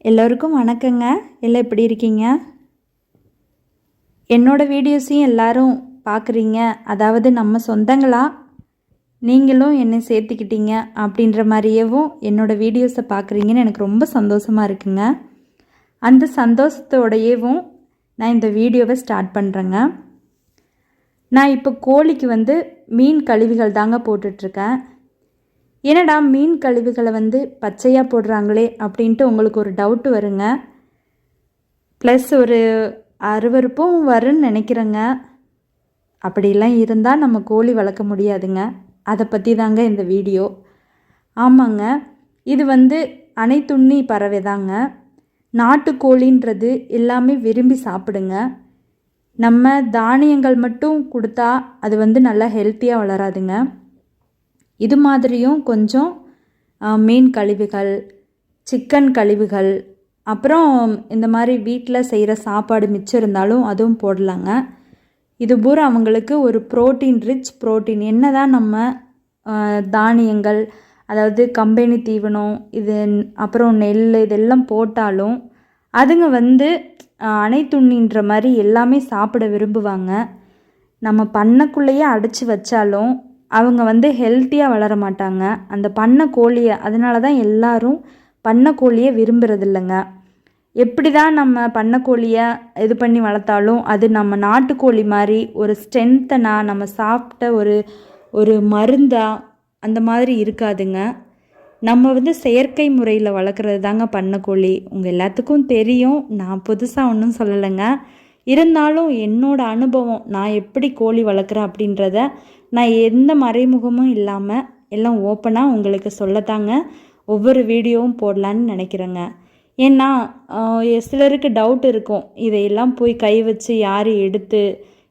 எல்லோருக்கும் வணக்கங்க. எல்லாம் எப்படி இருக்கீங்க? என்னோடய வீடியோஸையும் எல்லாரும் பார்க்குறீங்க. அதாவது நம்ம சொந்தங்களா நீங்களும் என்னை சேர்த்துக்கிட்டீங்க அப்படின்ற மாதிரியேவும் என்னோடய வீடியோஸை பார்க்குறீங்கன்னு எனக்கு ரொம்ப சந்தோஷமாக இருக்குங்க. அந்த சந்தோஷத்தோடையேவும் நான் இந்த வீடியோவை ஸ்டார்ட் பண்ணுறேங்க. நான் இப்போ கோழிக்கு மீன் கழிவுகள் தாங்க போட்டுட்ருக்கேன். என்னடா மீன் கழிவுகளை பச்சையாக போடுறாங்களே அப்படின்ட்டு உங்களுக்கு ஒரு டவுட்டு வருங்க. ப்ளஸ் ஒரு அருவருப்பும் வரும்னு நினைக்கிறேங்க. அப்படிலாம் இருந்தால் நம்ம கோழி வளர்க்க முடியாதுங்க. அதை பற்றி தாங்க இந்த வீடியோ. ஆமாங்க, இது அனைத்துண்ணி பறவை தாங்க. நாட்டுக்கோழின்றது எல்லாமே விரும்பி சாப்பிடுங்க. நம்ம தானியங்கள் மட்டும் கொடுத்தா அது நல்லா ஹெல்த்தியாக வளராதுங்க. இது மாதிரியும் கொஞ்சம் மீன் கழிவுகள், சிக்கன் கழிவுகள், அப்புறம் இந்த மாதிரி வீட்டில் செய்கிற சாப்பாடு மிச்சம் இருந்தாலும் அதுவும் போடலாங்க. இது பூரா அவங்களுக்கு ஒரு ரிச் புரோட்டீன். என்ன தான் நம்ம தானியங்கள், அதாவது கம்பெனி தீவனம், இது அப்புறம் நெல் இதெல்லாம் போட்டாலும் அதுங்க அனைத்துண்ணின்ற மாதிரி எல்லாமே சாப்பிட விரும்புவாங்க. நம்ம பண்ணைக்குள்ளேயே அடைச்சி வச்சாலும் அவங்க ஹெல்த்தியாக வளர மாட்டாங்க. அந்த பண்ணை கோழியை, அதனால தான் எல்லாரும் பண்ணை கோழியை விரும்புகிறதில்லைங்க. எப்படி தான் நம்ம பண்ணை கோழியை இது பண்ணி வளர்த்தாலும் அது நம்ம நாட்டுக்கோழி மாதிரி ஒரு ஸ்ட்ரென்த்தனாக நம்ம சாப்பிட்ட ஒரு மருந்தாக அந்த மாதிரி இருக்காதுங்க. நம்ம செயற்கை முறையில் வளர்க்குறது தாங்க பண்ணை கோழி. உங்கள் எல்லாத்துக்கும் தெரியும், நான் புதுசாக ஒன்றும் சொல்லலைங்க. இருந்தாலும் என்னோடய அனுபவம், நான் எப்படி கோழி வளர்க்குறேன் அப்படின்றத நான் எந்த மறைமுகமும் இல்லாமல் எல்லாம் ஓப்பனாக உங்களுக்கு சொல்லத்தாங்க ஒவ்வொரு வீடியோவும் போடலான்னு நினைக்கிறேங்க. ஏன்னா சிலருக்கு டவுட் இருக்கும், இதையெல்லாம் போய் கை வச்சு யார் எடுத்து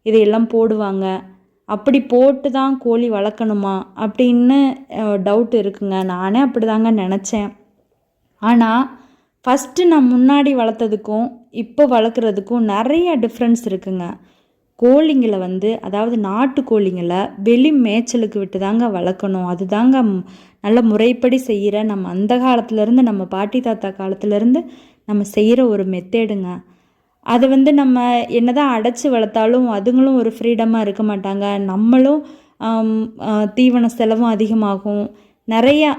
இதையெல்லாம் போடுவாங்க, அப்படி போட்டு தான் கோழி வளர்க்கணுமா அப்படின்னு டவுட் இருக்குங்க. நானே அப்படி தாங்க நினச்சேன். ஆனால் ஃபஸ்ட்டு நான் முன்னாடி வளர்த்ததுக்கும் இப்போ வளர்க்குறதுக்கும் நிறைய டிஃப்ரென்ஸ் இருக்குங்க. கோழிங்களை அதாவது நாட்டு கோழிங்களை வெளி மேய்ச்சலுக்கு விட்டு தாங்க வளர்க்கணும். அது தாங்க நல்ல முறைப்படி செய்கிற, நம்ம அந்த காலத்துலேருந்து, நம்ம பாட்டி தாத்தா காலத்துலேருந்து நம்ம செய்கிற ஒரு மெத்தேடுங்க. அது நம்ம என்ன தான் அடைச்சி வளர்த்தாலும் அதுங்களும் ஒரு ஃப்ரீடமாக இருக்க மாட்டாங்க. நம்மளும் தீவன செலவும் அதிகமாகும். நிறையா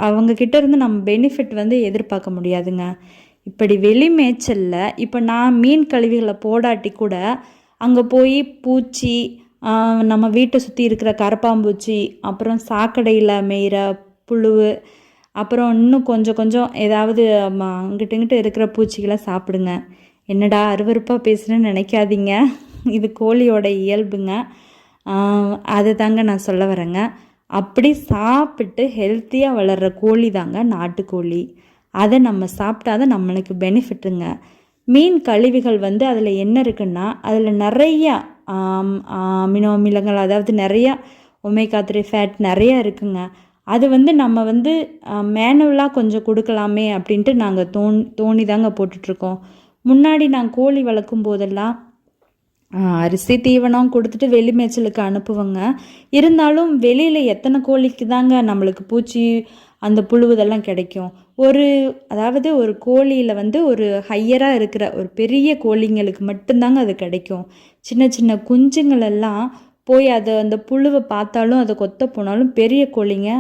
அவங்கக்கிட்ட இருந்து நம்ம பெனிஃபிட் எதிர்பார்க்க முடியாதுங்க. இப்படி வெளி மேய்ச்சலில் இப்போ நான் மீன் கழிவுகளை போடாட்டி கூட அங்கே போய் பூச்சி, நம்ம வீட்டை சுற்றி இருக்கிற கரப்பாம்பூச்சி, அப்புறம் சாக்கடையில் மேய்கிற புழு, அப்புறம் இன்னும் கொஞ்சம் ஏதாவது அங்கிட்டு இங்கிட்டு இருக்கிற பூச்சிகளை சாப்பிடுங்க. என்னடா அருவருப்பாக பேசுகிறேன்னு நினைக்காதீங்க, இது கோழியோட இயல்புங்க. அது தாங்க நான் சொல்ல வரேங்க. அப்படி சாப்பிட்டு ஹெல்த்தியாக வளர்கிற கோழி தாங்க நாட்டுக்கோழி. அதை நம்ம சாப்பிட்டா தான் நம்மளுக்கு பெனிஃபிட்டுங்க. மீன் கழிவுகள் அதில் என்ன இருக்குன்னா, அதில் நிறையா அமினோ அமிலங்கள், அதாவது நிறையா ஒமேகா 3 ஃபேட் நிறையா இருக்குங்க. அது நம்ம மேனுவலாக கொஞ்சம் கொடுக்கலாமே அப்படின்ட்டு நாங்கள் தோணி தாங்க போட்டுட்ருக்கோம். முன்னாடி நான் கோழி வளர்க்கும் போதெல்லாம் அரிசி தீவனம் கொடுத்துட்டு வெளி மேய்ச்சலுக்கு அனுப்புவோங்க. இருந்தாலும் வெளியில் எத்தனை கோழிக்கு தாங்க நம்மளுக்கு பூச்சி, அந்த புழுவதெல்லாம் கிடைக்கும். அதாவது ஒரு கோழியில் ஒரு ஹையராக இருக்கிற ஒரு பெரிய கோழிங்களுக்கு மட்டும்தாங்க அது கிடைக்கும். சின்ன சின்ன குஞ்சுங்களெல்லாம் போய் அந்த புழுவை பார்த்தாலும் அதை கொத்த போனாலும் பெரிய கோழிங்க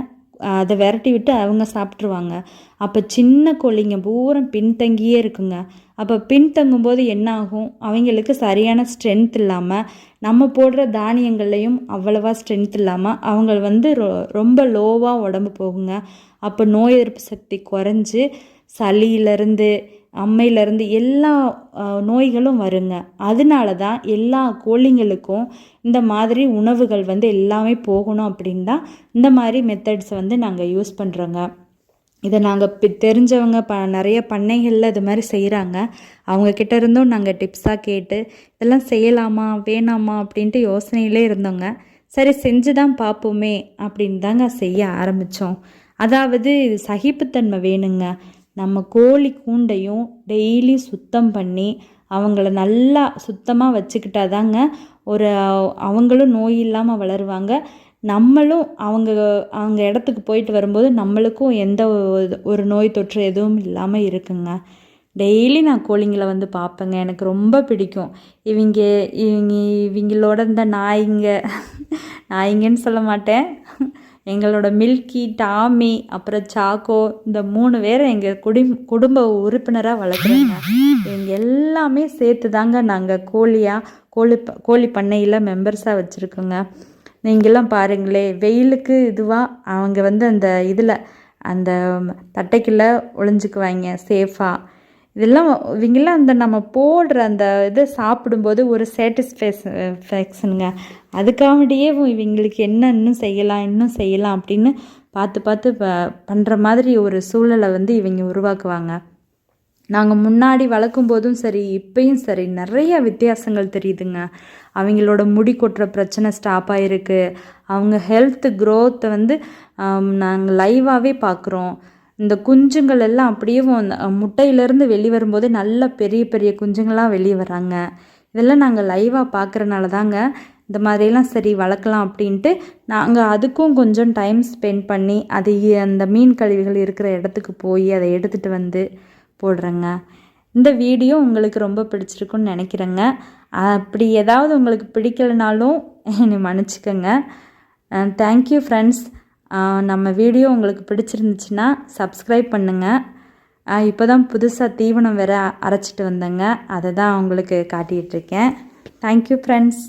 அதை விரட்டி விட்டு அவங்க சாப்பிட்ருவாங்க. அப்போ சின்ன கோழிங்க பூரா பின்தங்கியே இருக்குங்க. அப்போ பின்தங்கும் போது என்ன ஆகும், அவங்களுக்கு சரியான ஸ்ட்ரென்த் இல்லாமல், நம்ம போடுற தானியங்கள்லையும் அவ்வளவா ஸ்ட்ரென்த் இல்லாமல் அவங்க ரொம்ப லோவாக உடம்பு போகுங்க. அப்போ நோய் எதிர்ப்பு சக்தி குறைஞ்சி சளியிலேருந்து அம்மையிலேருந்து எல்லா நோய்களும் வருங்க. அதனால தான் எல்லா கோழிங்களுக்கும் இந்த மாதிரி உணவுகள் எல்லாமே போகணும் அப்படின்னு தான் இந்த மாதிரி மெத்தட்ஸை நாங்கள் யூஸ் பண்ணுறோங்க. இதை நாங்கள் தெரிஞ்சவங்க நிறைய பண்ணைகளில் இது மாதிரி செய்கிறாங்க. அவங்கக்கிட்ட இருந்தும் நாங்கள் டிப்ஸாக கேட்டு இதெல்லாம் செய்யலாமா வேணாமா அப்படின்ட்டு யோசனையிலே இருந்தோங்க. சரி செஞ்சு தான் பார்ப்போமே அப்படின்னு தாங்க செய்ய ஆரம்பித்தோம். அதாவது இது சகிப்புத்தன்மை வேணுங்க. நம்ம கோழி கூண்டையும் டெய்லி சுத்தம் பண்ணி அவங்கள நல்லா சுத்தமாக வச்சுக்கிட்டா தாங்க அவங்களும் நோய் இல்லாமல் வளருவாங்க. நம்மளும் அவங்க அவங்க இடத்துக்கு போயிட்டு வரும்போது நம்மளுக்கும் எந்த ஒரு நோய் தொற்று எதுவும் இல்லாமல் இருக்குங்க. டெய்லி நான் கோழிங்களை வந்து பார்ப்பேங்க. எனக்கு ரொம்ப பிடிக்கும். இவங்க இவங்க இவங்களோட இந்த நாய்ங்கன்னு சொல்ல மாட்டேன், எங்களோட மில்கி, டாமி, அப்புறம் சாக்கோ, இந்த 3 பேரை எங்கள் குடும்ப உறுப்பினராக வளர்க்குறோங்க. இவங்க எல்லாமே சேர்த்து தாங்க நாங்கள் கோழி பண்ணையில் மெம்பர்ஸாக வச்சுருக்கோங்க. நீங்களாம் பாருங்களே, வெயிலுக்கு இதுவாக அவங்க வந்து அந்த தட்டைக்குள்ளே ஒளிஞ்சுக்குவாங்க சேஃபாக. இதெல்லாம் இவங்கெல்லாம் நம்ம போடுற அந்த இதை சாப்பிடும்போது ஒரு சாட்டிஸ்ஃபேக்ஷனுங்க. அதுக்காகடியே இவங்களுக்கு என்ன இன்னும் செய்யலாம் அப்படின்னு பார்த்து பண்ணுற மாதிரி ஒரு சூழலை வந்து இவங்க உருவாக்குவாங்க. நாங்கள் முன்னாடி வளர்க்கும் போதும் சரி, இப்பயும் சரி, நிறைய வித்தியாசங்கள் தெரியுதுங்க. அவங்களோட முடி கொட்டுற பிரச்சனை ஸ்டாப் ஆகிருக்கு. அவங்க ஹெல்த் க்ரோத்தை வந்து நாங்கள் லைவாகவே பார்க்குறோம். இந்த குஞ்சுங்கள் எல்லாம் அப்படியே முட்டையிலேருந்து வெளியே வரும்போது நல்ல பெரிய பெரிய குஞ்சுங்களாக வெளியே வராங்க. இதெல்லாம் நாங்கள் லைவாக பார்க்குறனால தாங்க இந்த மாதிரியெல்லாம் சரி வளர்க்கலாம் அப்படின்ட்டு நாங்கள் அதுக்கும் கொஞ்சம் டைம் ஸ்பெண்ட் பண்ணி அந்த மீன் கழிவுகள் இருக்கிற இடத்துக்கு போய் அதை எடுத்துகிட்டு வந்து போடுறேங்க. இந்த வீடியோ உங்களுக்கு ரொம்ப பிடிச்சிருக்குன்னு நினைக்கிறேங்க. அப்படி ஏதாவது உங்களுக்கு பிடிக்கலைனாலும் என்னை மன்னிச்சுக்கோங்க. Thank you friends. நம்ம வீடியோ உங்களுக்கு பிடிச்சிருந்துச்சுன்னா சப்ஸ்கிரைப் பண்ணுங்கள். இப்போ தான் புதுசாக தீவனம் வேறு அரைச்சிட்டு வந்தேங்க, அதை தான் உங்களுக்கு காட்டிகிட்ருக்கேன். Thank you friends.